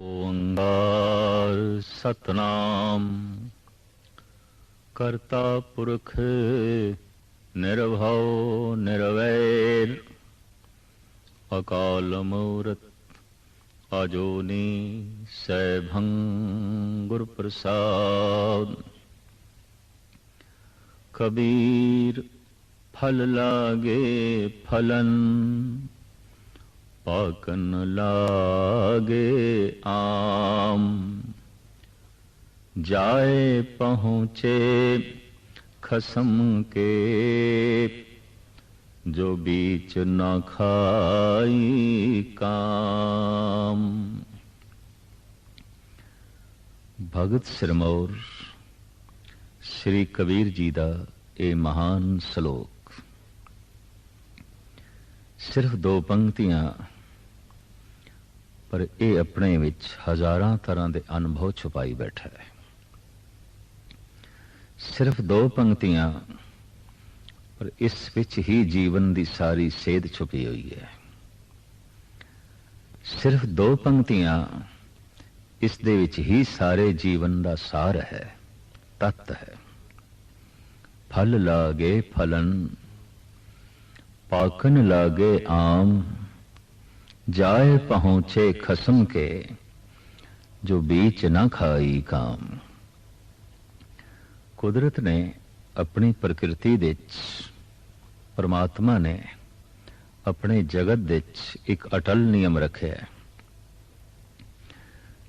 ओंकार सतनाम करता पुरख निर्भव निर्वैर अकाल मूरत अजोनी सैभं गुरु प्रसाद। कबीर फल लागे फलन पाकन लागे आम। जाए पहुँचे खसम के जो बीच न खाई काम। भगत सिरमौर श्री कबीर जी दा ये महान श्लोक। सिर्फ दो पंक्तियां पर यह अपने विच हजारां तरह के अनुभव छुपाई बैठा है। सिर्फ दो पंक्तियां पर इस विच ही जीवन की सारी सेध छुपी हुई है। सिर्फ दो पंक्तियां इस दे विच ही सारे जीवन का सार है, तत्त है। फल लागे फलन पाकन लागे आम। जाए पहुँचे खसम के जो बीच न खाई काम। कुदरत ने अपनी प्रकृति दे परमात्मा ने अपने जगत दे एक अटल नियम रखे है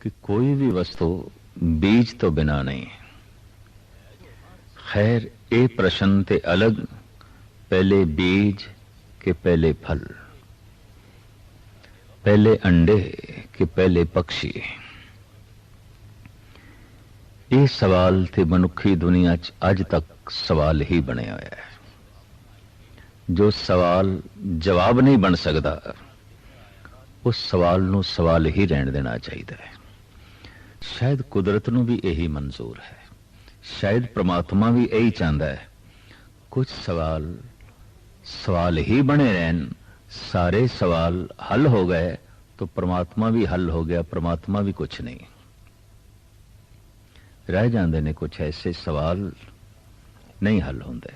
कि कोई भी वस्तु बीज तो बिना नहीं। खैर ये प्रश्न ते अलग, पहले बीज के पहले फल, पहले अंडे के पहले पक्षी। ये सवाल थे मनुखी दुनिया च अज तक सवाल ही बने हुए है। जो सवाल जवाब नहीं बन सकता उस सवाल नू सवाल ही रहने देना चाहिए। शायद कुदरत नू भी यही मंजूर है, शायद परमात्मा भी यही चाहता है। कुछ सवाल सवाल ही बने रहन, सारे सवाल हल हो गए तो परमात्मा भी हल हो गया, परमात्मा भी कुछ नहीं। रह जाते ने कुछ ऐसे सवाल नहीं हल होंदे,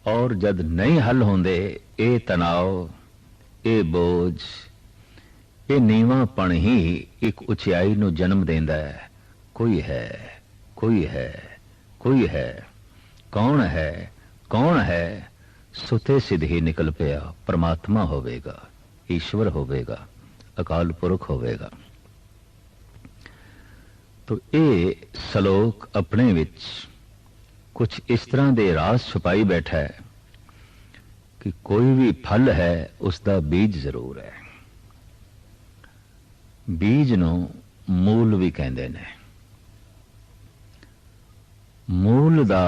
और जब नहीं हल होंदे ये तनाव, ये बोझ, ये नीवापन ही एक उचियाई नू जन्म देंदा है। कोई है, कोई है, कोई है, कौन है, कौन है? सुते सिद्ध ही निकल पिया, परमात्मा होवेगा, ईश्वर होवेगा, अकाल पुरख होवेगा। तो ये श्लोक अपने विच कुछ इस तरह दे राज छुपाई बैठा है कि कोई भी फल है उसका बीज जरूर है। बीज नू मूल भी कहते ने। मूल दा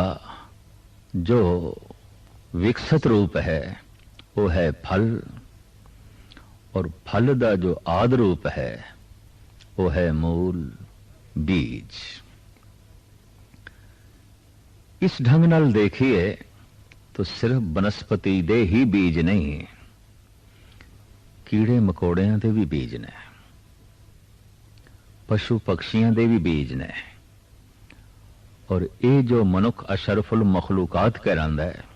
जो विकसित रूप है वो है फल, और फल दा जो आदि रूप है वो है मूल, बीज। इस ढंग नाल देखिए तो सिर्फ बनस्पति दे ही बीज नहीं, कीड़े मकोड़ियां दे भी बीज ने, पशु पक्षियां दे भी बीज ने, और ये जो मनुख अशरफुल मखलूकात कहलांदा है,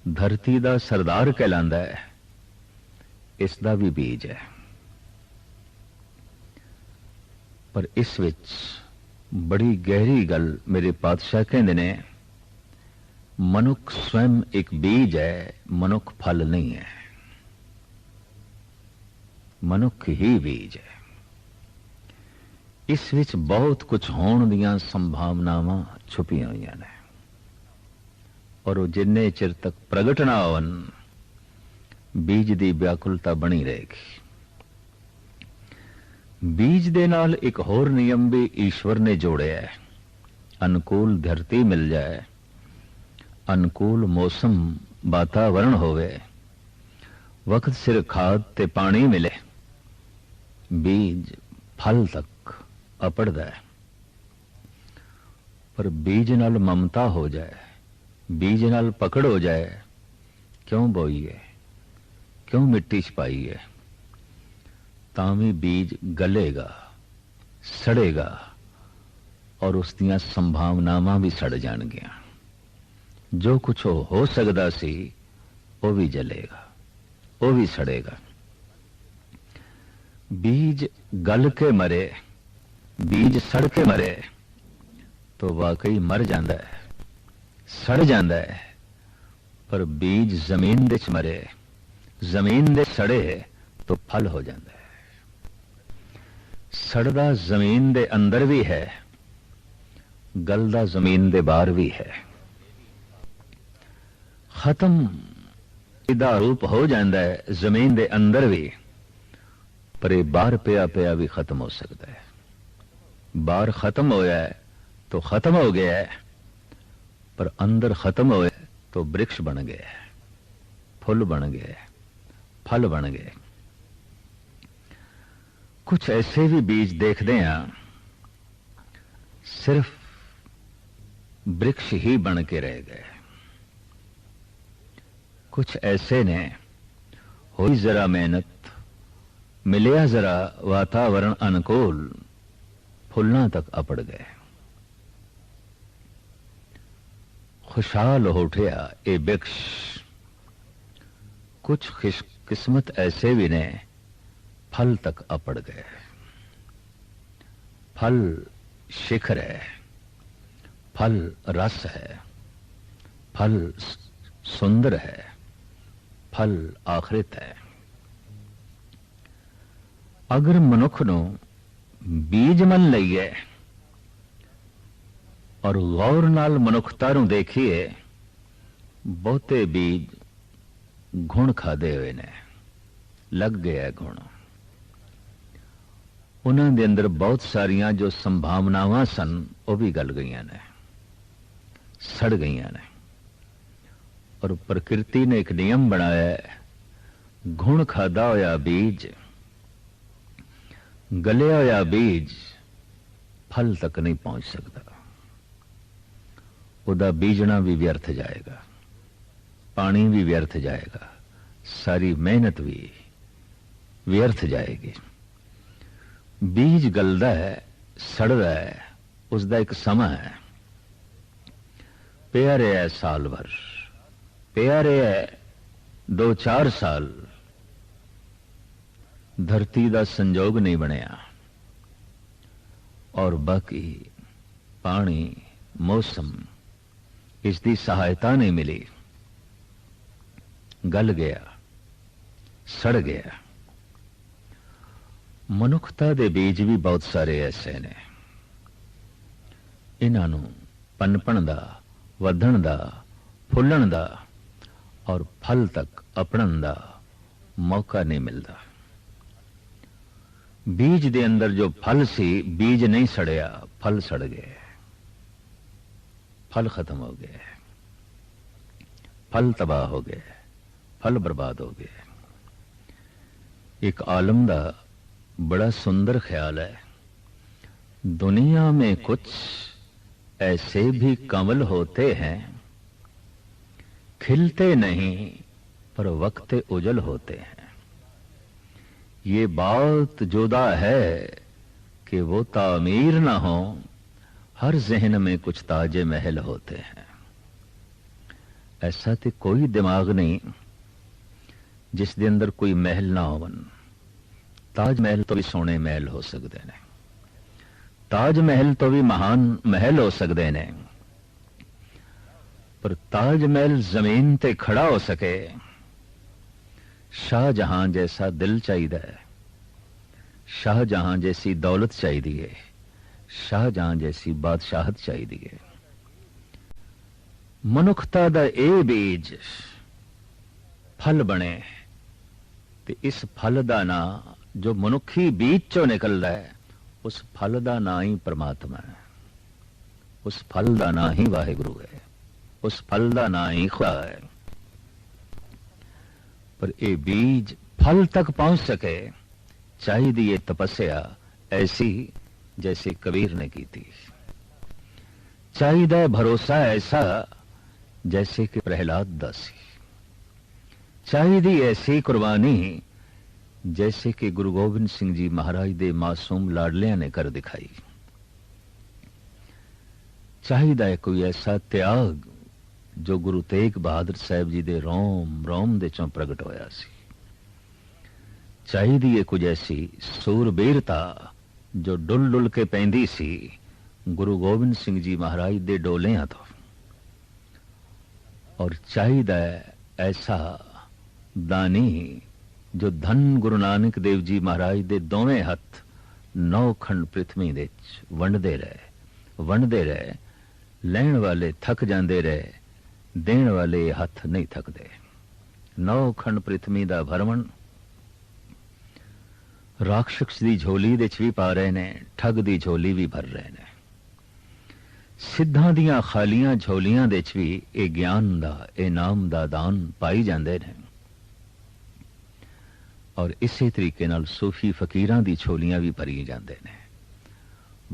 धरती दा सरदार कहलांदा है, इसदा भी बीज है। पर इस विच बड़ी गहरी गल मेरे पातशाह कहंदे ने, मनुख स्वयं एक बीज है, मनुख फल नहीं है। मनुख ही बीज है। इस विच बहुत कुछ होण दियां संभावनावां छुपियां हुई ने, और वो जिन्ने चिर तक प्रगट ना होवन बीज की व्याकुलता बनी रहेगी। बीज दे नाल एक होर नियम भी ईश्वर ने जोड़िया है। अनुकूल धरती मिल जाए, अनुकूल मौसम वातावरण होवे, वक्त सिर खाद ते पानी मिले, बीज फल तक अपड़दा है। पर बीज नाल ममता हो जाए, बीज नाल पकड़ हो जाए, क्यों बोई है, क्यों मिट्टी छपाई है, ਤਾਂ ਵੀ बीज गलेगा, सड़ेगा और उस ਦੀਆਂ ਸੰਭਾਵਨਾਵਾਂ भी सड़ ਜਾਣਗੀਆਂ। जो कुछ हो सकता सी वो भी जलेगा, वो भी सड़ेगा। बीज गल के मरे, बीज सड़ के मरे तो वाकई मर जाता है, सड़ जाता है। पर बीज जमीन दे च मरे, जमीन दे सड़े तो फल हो जाता है। सड़दा जमीन दे अंदर भी है, गलदा जमीन दे बाहर भी है। खत्म इदा रूप हो जाता है जमीन दे अंदर भी, पर यह बाहर पिया पिया भी खत्म हो सकता है। बाहर खत्म होया है तो खत्म हो गया है, पर अंदर खत्म होया तो वृक्ष बन गया है, फुल बन गए, फल बन गए। कुछ ऐसे भी बीज देखते हैं सिर्फ वृक्ष ही बन के रह गए। कुछ ऐसे ने हुई जरा मेहनत, मिलिया जरा वातावरण अनुकूल, फुलना तक अपड़ गए। खुशहाल हो उठिया ये वृक्ष। कुछ किस्मत ऐसे भी ने फल तक अपड़ गए। फल शिखर है, फल रस है, फल सुंदर है, फल आखिरत है। अगर मनुख नू बीज मन लईए और गौर नाल मनुखता नू देखिए, बहुते बीज गुण खादे हुए ने, लग गया गुण। उन्हां दे अंदर बहुत सारियां जो संभावनावां सन वो भी गल गईयां ने, सड़ गईयां ने। और प्रकृति ने एक नियम बनाया है, गुण खादा होया बीज, गलिया होया बीज फल तक नहीं पहुंच सकता। उदा बीजना भी व्यर्थ जाएगा, पानी भी व्यर्थ जाएगा, सारी मेहनत भी व्यर्थ जाएगी। बीज गलदा है, सड़दा है, उसका एक समा है। पिया रहा है साल भर, पिया रहा है 2-4 साल, धरती का संजोग नहीं बनया और बाकी पानी मौसम इसकी सहायता नहीं मिली, गल गया, सड़ गया। मनुखता दे बीज भी बहुत सारे ऐसे ने, इन्हां नूं पनपण दा, वधण दा, फुल्लण दा और फल तक अपणन दा मौका नहीं मिलता। बीज दे अंदर जो फल सी, बीज नहीं सड़या, फल सड़ गए, फल खत्म हो गए, फल तबाह हो गए, फल बर्बाद हो गए। एक आलम दा बड़ा सुंदर ख्याल है, दुनिया में कुछ ऐसे भी कमल होते हैं, खिलते नहीं पर वक्त उजल होते हैं। ये बात जुदा है कि वो तामीर ना हो, हर जहन में कुछ ताजे महल होते हैं। ऐसा तो कोई दिमाग नहीं जिस दे अंदर कोई महल ना होवन। ताज महल तो भी सोने महल हो सकते हैं, ताज महल तो भी महान महल हो सकते हैं, पर ताज महल जमीन ते खड़ा हो सके, शाहजहां जैसा दिल चाहिए, शाहजहां जैसी दौलत चाहिए, शाहजहां जैसी बादशाहत चाहिए। मनुखता दा ए बीज फल बने ते इस फल दा ना जो मनुखी बीज चो निकलदा है, उस फल दा ना ही परमात्मा है, उस फल दा ना ही वाहिगुरु है, उस फल दा ना ही खुदा है। पर ये बीज फल तक पहुंच सके, चाहिए तपस्या ऐसी जैसे कबीर ने की थी, चाहिए भरोसा ऐसा जैसे कि प्रहलाद दासी, चाहिए ऐसी कुर्बानी जैसे कि गुरु गोबिंद सिंह जी महाराज दे मासूम लाडलियां ने कर दिखाई। चाहिदा है कोई ऐसा त्याग जो गुरु तेग बहादुर साहब जी दे रोम रोम दे चों प्रगट होया सी। चाहिदी है कुछ ऐसी सूरबीरता जो डुल डुल के पैंदी सी गुरु गोबिंद सिंह जी महाराज दे डोलियां तो। और चाहिदा है ऐसा दानी जो धन गुरु नानक देव जी महाराज दे दोवें हथ 9 खंड पृथ्वी दे वंडदे रहे। लैण वाले थक जांदे रहे, देण वाले हथ नहीं थकदे। 9 खंड पृथ्वी दा भरमण राक्षस दी झोली दे भी पा रहे ने, ठग दी झोली भी भर रहे ने। सिद्धां दियां खालियां झोलियां दे भी ए ज्ञान दा ए नाम दा दान पाई जांदे ने। और इसे तरीके नाल सूफी फकीरां दी झोलियां भी भरी जांदे ने।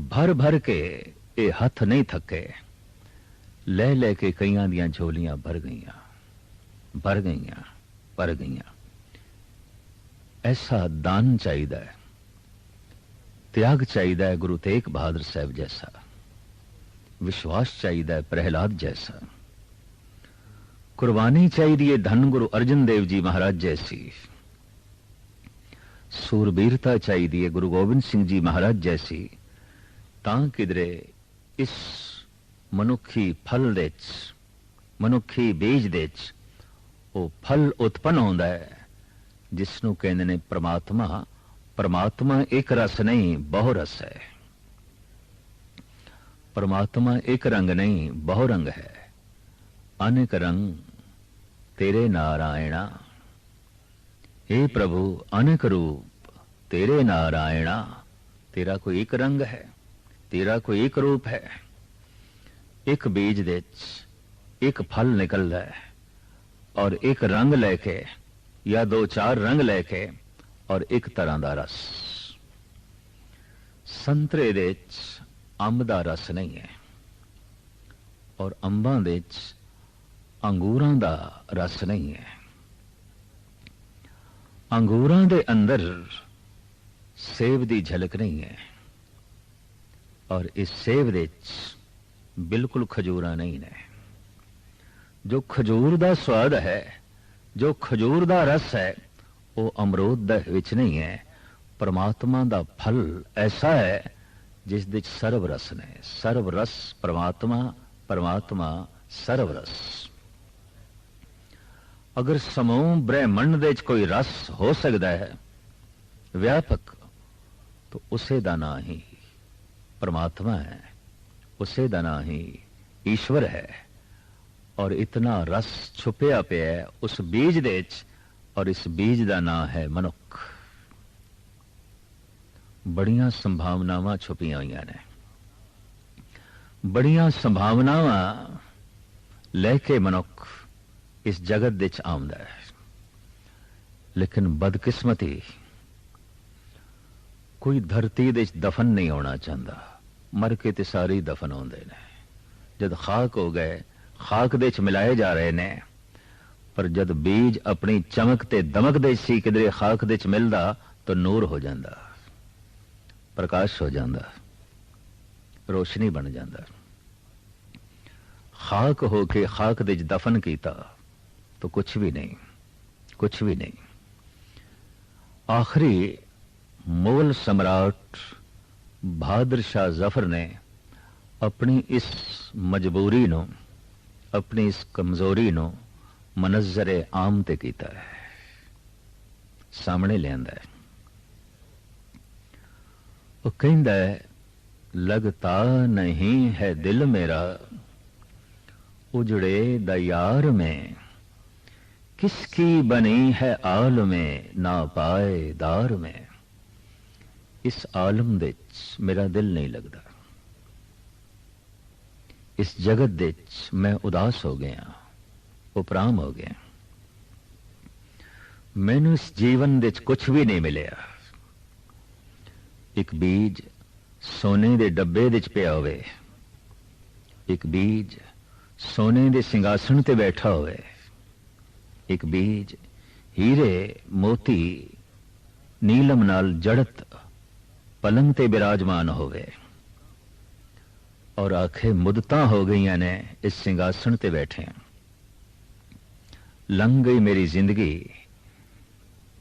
भर भर के ए हथ नहीं थके, ले ले के कईयां दियां झोलियां भर गईयां। ऐसा दान चाहिदा है, त्याग चाहिदा है गुरु तेग बहादुर साहब जैसा, विश्वास चाहिदा है प्रहलाद जैसा, कुर्बानी चाहिए धन गुरु अर्जन देव जी महाराज जैसी, सूरबीरता चाहिए गुरु गोबिंद सिंह जी महाराज जैसी। तां किधरे इस मनुखी फल दे मनुखी बीज दे वो फल उत्पन्न होंदा है जिसनों कहते ने परमात्मा। परमात्मा एक रस नहीं बहु रस है। परमात्मा एक रंग नहीं बहु रंग है। अनेक रंग तेरे नारायणा, हे प्रभु अनेक रूप तेरे नारायणा। तेरा कोई एक रंग है, तेरा कोई एक रूप है। एक बीज दे एक फल निकलता है और एक रंग लेके या 2-4 रंग लेके और एक तरह का रस। संतरे दे अंब का रस नहीं है और अंबां दे अंगूरां दा रस नहीं है। अंगूरां दे अंदर सेब दी झलक नहीं है और इस सेब दे बिल्कुल खजूरा नहीं ने। जो खजूर दा स्वाद है, जो खजूर दा रस है, वो अमरूद दा विच नहीं है। परमात्मा दा फल ऐसा है जिस दे सर्व रस ने। सर्व रस परमात्मा, परमात्मा सर्व रस। अगर समूह ब्रह्मंड दे कोई रस हो सकता है व्यापक, तो उसे दा नाम ही परमात्मा है, उसे दा नाम ही ईश्वर है। और इतना रस छुपया पे है उस बीज दे और इस बीज का नाम है मनुख। बड़ियां संभावनावां छुपियां हुई ने, बड़ियां संभावनावां लेके मनुख इस जगत दे आमदा है। लेकिन बदकिस्मती कोई धरती दे दफन नहीं होना चाहता। मर के ते सारे दफन होंदे ने। जद खाक हो गए खाक दे मिलाए जा रहे ने, पर जद बीज अपनी चमक ते दमक दे सी किधरे खाक दे मिलदा तो नूर हो जाता, प्रकाश हो जाता, रोशनी बन जाता। खाक हो के खाक दे दफन कीता तो कुछ भी नहीं, कुछ भी नहीं। आखिरी मुगल सम्राट बहादुर शाह जफर ने अपनी इस मजबूरी नो, अपनी इस कमजोरी नो मनज़रे आम ते कीता है, सामने लियांदा है। वो कहंदा है लगता नहीं है दिल मेरा उजड़े दयार में, किसकी बनी है आल में ना पाए दार में। इस आलम दे मेरा दिल नहीं लगता, इस जगत दे मैं उदास हो गया, उपराम हो गया। मैनू इस जीवन दे कुछ भी नहीं मिलिया। एक बीज सोने दे डब्बे दे पिया होवे, एक बीज सोने दे सिंहासन ते बैठा होवे, एक बीज हीरे मोती नीलम नाल जड़त पलंग ते बिराजमान होवे और आखे मुद्दतां हो गई ने इस सिंहासन ते बैठे। लंघ गई मेरी जिंदगी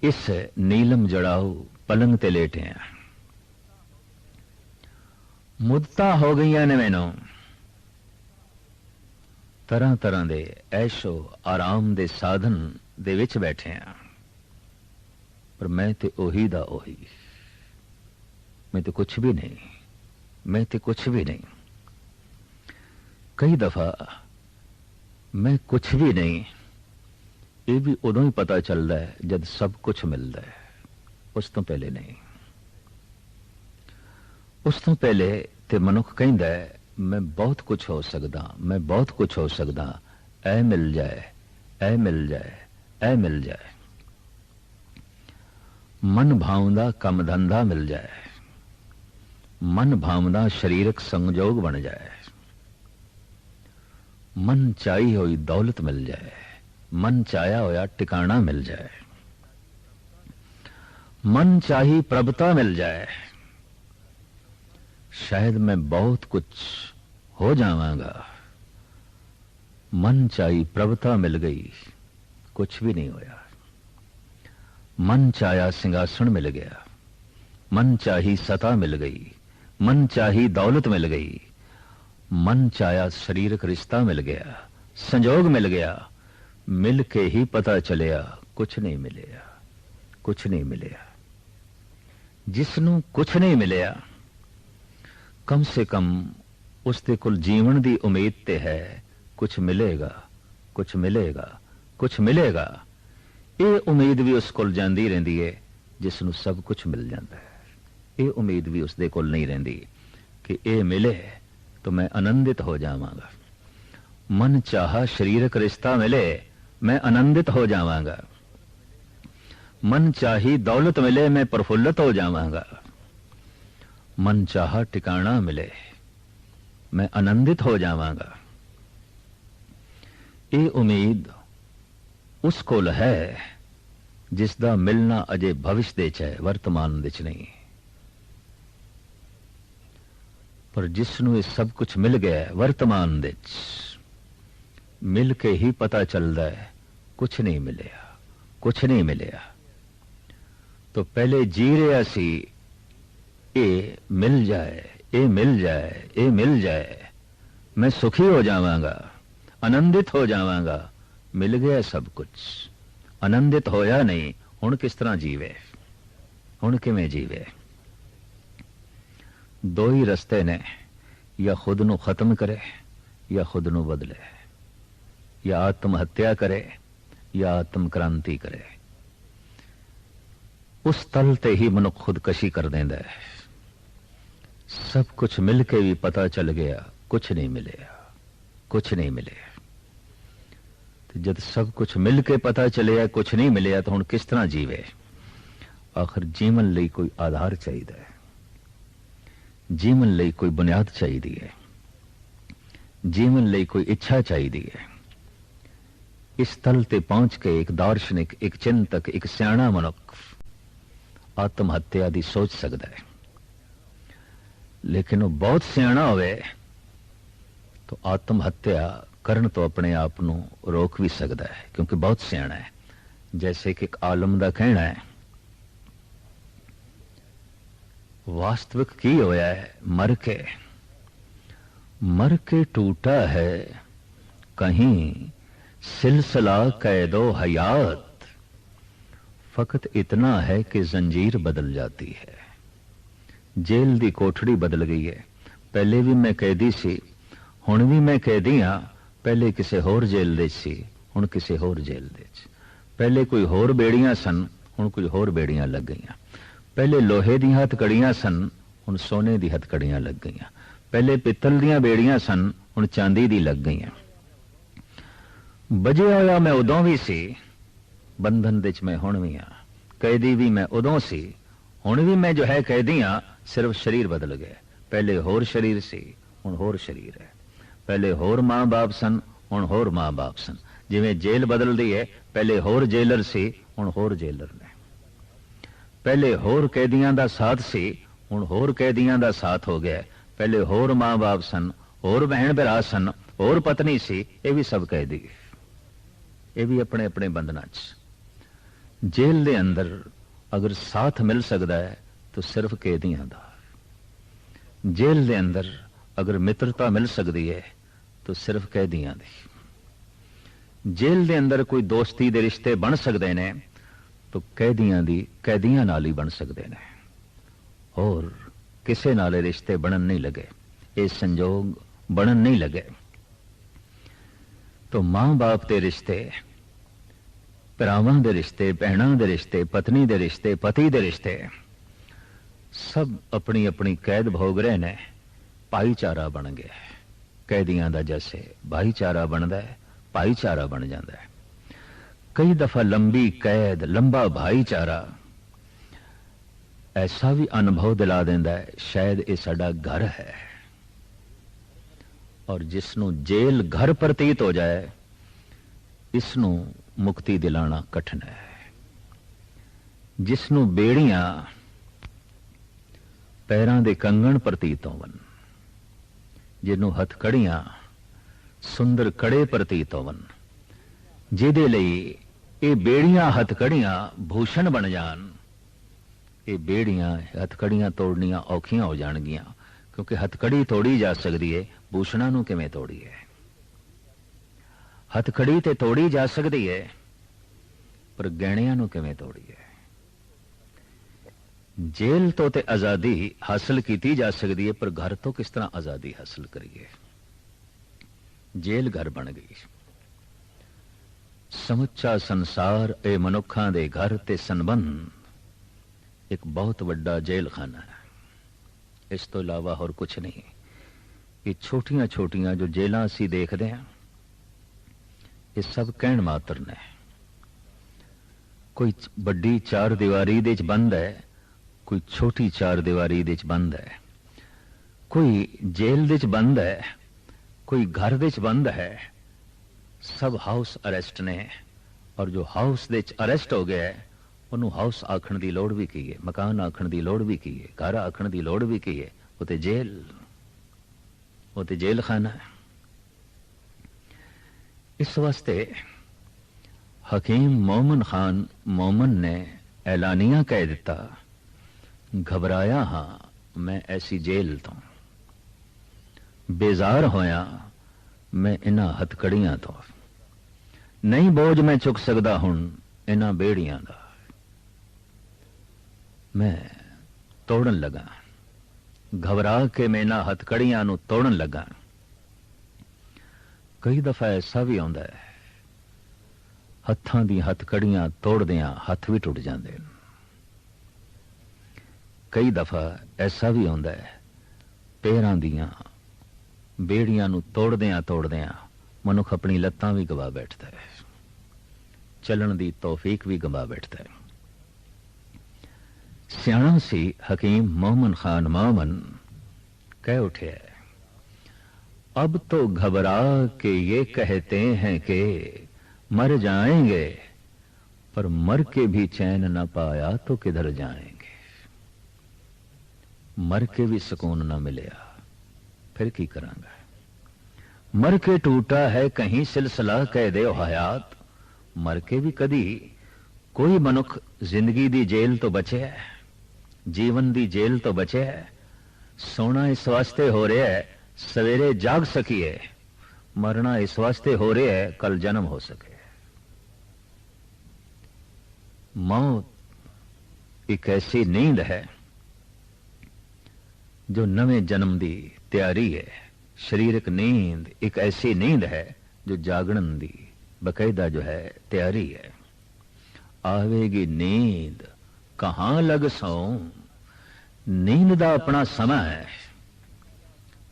इस नीलम जड़ाऊ पलंग ते लेटे हैं। मुद्दतां हो गई ने मैनू तरह तरह दे ऐशो आराम दे साधन दे विच बैठे हैं, पर मैं ते ओही दा ओही, मैं तो कुछ भी नहीं, मैं तो कुछ भी नहीं। कई दफा मैं कुछ भी नहीं ये भी उदों ही पता चलता है जब सब कुछ मिलता है, उस तो पहले नहीं। उस तो पहले ते मनुख कहता है मैं बहुत कुछ हो सकदा, मैं बहुत कुछ हो सकदा, ऐ मिल जाए, ऐ मिल जाए, ऐ मिल जाए। मन भावदा कम धंधा मिल जाए, मन भावदा शरीरक संजोग बन जाए, मन चाही हुई दौलत मिल जाए, मन चाया होया टिकाना मिल जाए, मन चाही प्रभुता मिल जाए। शायद मैं बहुत कुछ हो जावांगा, मन चाही प्रभुता मिल गई, कुछ भी नहीं होया। मन चाया सिंहासन मिल गया, मन चाही सता मिल गई, मन चाही दौलत मिल गई, मन चाया शरीरक रिश्ता मिल गया, संजोग मिल गया। मिल के ही पता चलिया कुछ नहीं मिलिया, कुछ नहीं मिलिया। जिसनों कुछ नहीं मिलिया कम से कम उसके कुल जीवन की उम्मीद ते है कुछ मिलेगा, कुछ मिलेगा, कुछ मिलेगा। ये उम्मीद भी उस कोल जांदी रहिंदी है जिसनों सब कुछ मिल जाता है। ये उम्मीद भी उसके कोल नहीं रहिंदी कि ये मिले तो मैं आनंदित हो जावांगा। मन चाहा शरीरक रिश्ता मिले मैं आनंदित हो जावांगा, मन चाही दौलत मिले मैं प्रफुल्लित हो जावांगा, मन चाहा टिकाना मिले मैं आनंदित हो जावांगा। ये उम्मीद उस कोल है जिसदा मिलना अजे भविष्य दे च है, वर्तमान दे च नहीं। पर जिसनों ये सब कुछ मिल गया है वर्तमान दे च, मिल के ही पता चलता है कुछ नहीं मिलिया, कुछ नहीं मिलिया। तो पहले जी रहा सी ये मिल जाए, ये मिल जाए, ये मिल जाए, मैं सुखी हो जावांगा, आनंदित हो जावांगा। मिल गया सब कुछ, आनंदित होया नहीं। हुण किस तरह जीवे, हुण किवें जीवे? दो ही रस्ते ने, या खुद नू खत्म करे या खुद नू बदले, या आत्म हत्या करे या आत्म क्रांति करे। उस तल ते ही मनुख खुदकशी कर देंदा है। सब कुछ मिलके भी पता चल गया कुछ नहीं मिलेगा, कुछ नहीं मिलेगा। तो जब सब कुछ मिलके पता चलिया कुछ नहीं मिलिया तो हुण किस तरह जीवे? आखिर जीवन लई कोई आधार चाहिए, जीवन लई कोई बुनियाद चाहिए, जीवन लई कोई इच्छा चाहिए। इस तल ते पहुंच के एक दार्शनिक, एक चिंतक, एक सियाणा मनुख आत्म हत्या की सोच सकता है। लेकिन वो बहुत सियाणा होवे तो आत्म हत्या करन तो अपने आप नू रोक भी सकता है, क्योंकि बहुत सियाणा है। जैसे कि एक आलम का कहना है, वास्तविक की होया है मर के टूटा है कहीं सिलसिला कैदो हयात। फकत इतना है कि जंजीर बदल जाती है। जेल दी कोठड़ी बदल गई है। पहले भी मैं कैदी सी, हुण भी मैं कैदी हाँ। पहले किसी होर जेल दे सी, हुण किसी होर जेल दे। पहले कोई होर बेड़ियां सन, हुण कोई होर बेड़ियां लग गईयां। पहले लोहे दी हथकड़ियां सन, हुण सोने दी हथकड़ियां लग गईयां। पहले पित्तल दियां बेड़ियां सन, हुण चांदी दी लग गईयां। बजिया होया मैं उदों भी सी, बंधन दे च मैं हुण भी हाँ। कैदी भी मैं उदों सी, हुण भी मैं जो है कैदी हाँ। सिर्फ शरीर बदल गए। पहले होर शरीर सी, हुण होर शरीर है। पहले होर मां बाप सन, हुण होर मां बाप सन। जिवें जेल बदलदी है, पहले होर जेलर सी, हुण होर जेलर ने। पहले होर कैदियां दा साथ सी, हुण होर कैदियां दा साथ हो गया। पहले होर मां बाप सन, होर बहन भरा सन, होर पत्नी सी, ये भी सब कैदी, ये भी अपने अपने बंधना च। जेल दे अंदर अगर साथ मिल सकता है तो सिर्फ कैदियां दा। जेल दे अंदर अगर मित्रता मिल सकती है तो सिर्फ कैदियां दी। जेल दे अंदर कोई दोस्ती दे रिश्ते बन सकते ने तो कैदियां दी कैदियां नाल ही बन सकते ने, और किसे नाल रिश्ते बनन नहीं लगे, ये संजोग बनन नहीं लगे। तो मां बाप के रिश्ते, भरावां दे रिश्ते, भैणां दे रिश्ते, पत्नी दे रिश्ते, पति दे रिश्ते, सब अपनी अपनी कैद भोग रहे ने, भाईचारा बन गया। कैदियां दा जैसे भाईचारा बनता है, भाईचारा बन जाता है। कई दफा लंबी कैद, लंबा भाईचारा ऐसा भी अनुभव दिला देंदा है शायद ये साडा घर है। और जिसनों जेल घर प्रतीत हो जाए, इसनों मुक्ति दिलाना कठिन है। जिसनों बेड़ियां पैरां दे कंगण प्रतीत होवन, जिन्हों हथकड़ियां सुंदर कड़े प्रतीत होवन, जिहदे लई ये बेड़ियां हथकड़ियां भूषण बन जान, ये बेड़ियां हथकड़ियां तोड़नियां औखियां हो जाणगियां, क्योंकि हथकड़ी तोड़ी जा सकती है, भूषणां नूं किवें तोड़ीए। हथकड़ी ते तोड़ी जा सकती है, पर गहणियां नूं किवें तोड़ीए। जेल तो ते आजादी हासिल की जा सकती है, पर घर तो किस तरह आजादी हासिल करिए। जेल घर बन गई। समुचा संसार ए मनुखां दे घर ते संबंध एक बहुत बड़ा जेल खाना है। इस तो इलावा और कुछ नहीं। ये छोटियां छोटियां जो जेलां असीं देखते हैं, ये सब कहण मात्र ने। कोई बड़ी चार दीवारी दे च बंद है, कोई छोटी चार दीवारी दे च बंद है, कोई जेल दे च बंद है, कोई घर दे च बंद है। सब हाउस अरेस्ट ने, और जो हाउस दे च अरेस्ट हो गया है उन्होंने हाउस आखण की लोड़ भी की है, मकान आखण की लोड़ भी की है, घर आखण की लोड़ भी की है। वो तो जेल, वो तो जेल खाना है। इस वास्ते हकीम मोमन खान मोमन ने ऐलानिया कह दिता, घबराया हाँ मैं ऐसी जेल तो, बेजार होया मैं इन्हां हथकड़ियां तो, नहीं बोझ मैं चुक सकदा हुण इन्हां बेड़ियां दा। मैं तोड़न लगा, घबरा के मैं इन्हां हथकड़ियां नूं तोड़न लगा। कई दफा ऐसा भी आउंदा है, हत्थां दी हथकड़ियां तोड़दियां हथ भी टुट जांदे ने। कई दफा ऐसा भी आउंदा है, पैरां दियां बेड़ियां नूं तोड़दियां तोड़दियां मनुख अपनी लत्तां भी गवा बैठता है, चलन दी तौफीक भी गवा बैठता है। सियाणा सी हकीम मोमन खान मोमन कह उठे, अब तो घबरा के ये कहते हैं कि मर जाएंगे, पर मर के भी चैन न पाया तो किधर जाएंगे। मर के भी सुकून न मिलया फिर की करांगा। मर के टूटा है कहीं सिलसिला कैदे हयात, मर के भी कदी कोई मनुख जिंदगी दी जेल तो बचे है, जीवन दी जेल तो बचे है। सोना इस वास्ते हो रहा है सवेरे जाग सकिए, मरना इस वास्ते हो रहा है कल जन्म हो सके। मौत एक ऐसी नींद है जो नवे जन्म दी तैयारी है। शरीरक नींद एक ऐसी नींद है जो जागरण दी बकायदा जो है तैयारी है। आवेगी नींद कहां लग सो, नींद दा अपना समय है,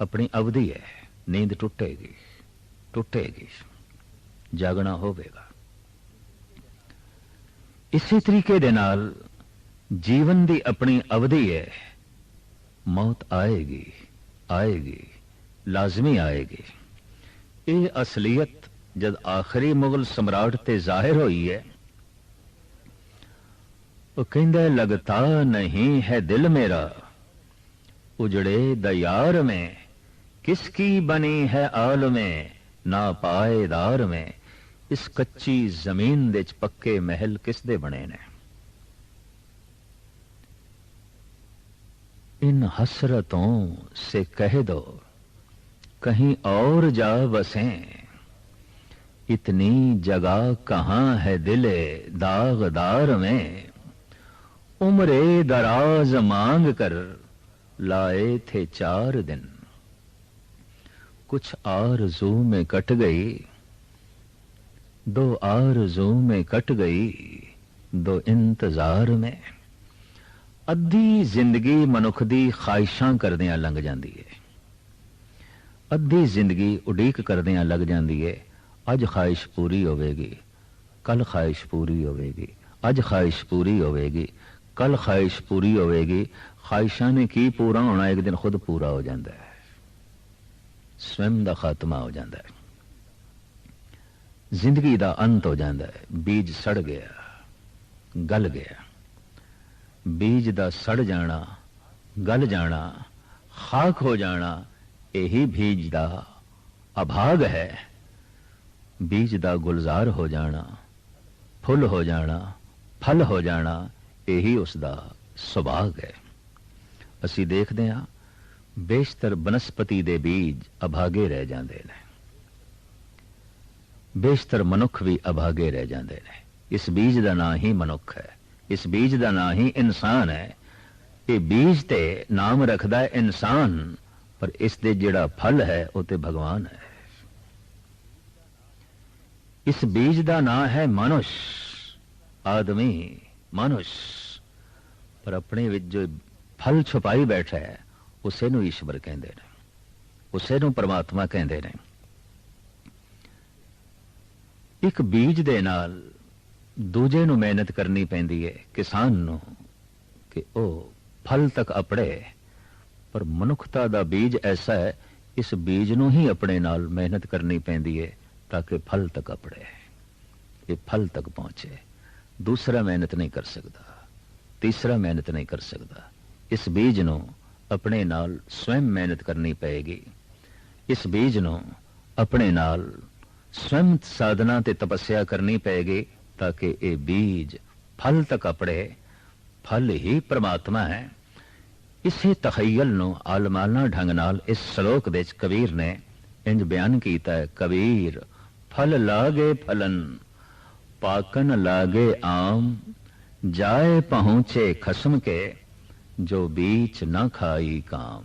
अपनी अवधि है। नींद टुटेगी टुटेगी, जागना होवेगा। इसी तरीके दे नाल जीवन दी अपनी अवधि है। मौत आएगी आएगी, लाजमी आएगी। ये असलियत जब आखिरी मुगल सम्राट ते जाहिर हुई है, वो कहंदा लगता नहीं है दिल मेरा उजड़े दयार में, किसकी बनी है आल में ना पाएदार में। इस कच्ची जमीन दे पक्के महल किस दे बने ने। इन हसरतों से कह दो कहीं और जा बसें, इतनी जगह कहां है दिले दागदार में। उम्रे दराज मांग कर लाए थे 4 दिन, कुछ आरज़ू में कट गई, 2 आरज़ू में कट गई, 2 इंतजार में। अद्धी जिंदगी मनुख दी ख्वाहिशां करदियां लंघ जांदी है, अद्धी जिंदगी उडीक करदियां लग जांदी है। अज ख्वाहिश पूरी होवेगी, कल ख्वाहिश पूरी होवेगी, अज ख्वाहिश पूरी होवेगी, कल ख्वाहिश पूरी होवेगी। ख्वाहिशां ने की पूरा होना, एक दिन खुद पूरा हो जाता है, स्वयं दा खात्मा हो जाता है, जिंदगी दा अंत हो जाता है। बीज सड़ गया, गल गया। बीज दा सड़ जाना, गल जाना, खाक हो जाना, यही बीज दा अभाग है। बीज दा गुलजार हो जाना, फुल हो जाना, फल हो जाना, यही उसका सुभाग है। असी देखते हैं बेशतर बनस्पति दे बीज अभागे रह जाते हैं, बेशतर मनुख भी अभागे रह जाते हैं। इस बीज का नाम ही मनुख है, इस बीज का नाम ही इंसान है। ये बीज ते नाम रखता है इंसान, पर इस दे जिहड़ा फल है वो ते भगवान है। इस बीज का नाम है मनुष्य, आदमी, मनुष्य, पर अपने विच जो फल छुपाई बैठा है उसे नूं ईश्वर कहते हैं, उसे नूं परमात्मा कहते हैं। एक बीज दे नाल दूजे नूं मेहनत करनी पैंदी है, किसान नूं, कि ओ फल तक अपड़े। पर मनुखता दा बीज ऐसा है, इस बीज नूं ही अपने नाल मेहनत करनी पैंदी है ताकि फल तक अपड़े, ये फल तक पहुंचे। दूसरा मेहनत नहीं कर सकता, तीसरा मेहनत नहीं कर सकता। इस बीज नूं अपने नाल स्वयं मेहनत करनी पएगी। इस बीज नूं अपने नाल स्वयं साधना ते तपस्या करनी पएगी ताकि ये बीज फल तक अपड़े। फल ही परमात्मा है। इसे तखय्युल नूं आलमाना ढंग नाल इस श्लोक दे कबीर ने इंज बयान कीता है। कबीर फल लागे फलन, पाकन लागे आम, जाए पहुंचे खसम के, जो बीच न खाई काम।